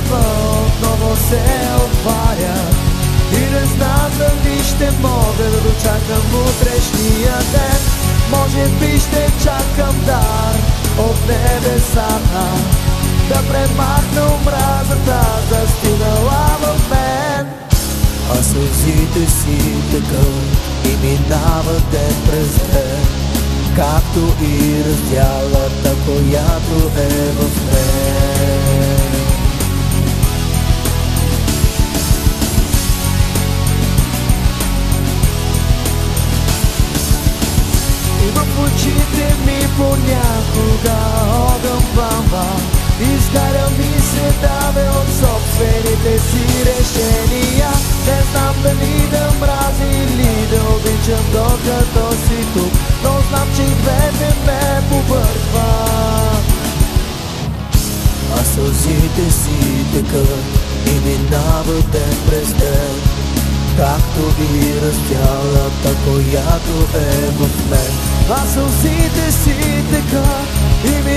небето отново се отваря и не знам дали ще мога да дочакам утрешния ден. Може би ще чакам дар от небесата да премахна омразата, застинала в мен. А сълзите си текат и минава ден през ден, както и раздялата, която е в мен. И в очите ми понякога огън пламва, изгаря ми се даве от собствените си решения. Не знам дали да мразя или да обичам докато си тук, но знам, че и двете ме побъркват. А сълзите си текат и минават ден през ден, както и раздялата, която е в мен. А сълзите си текат и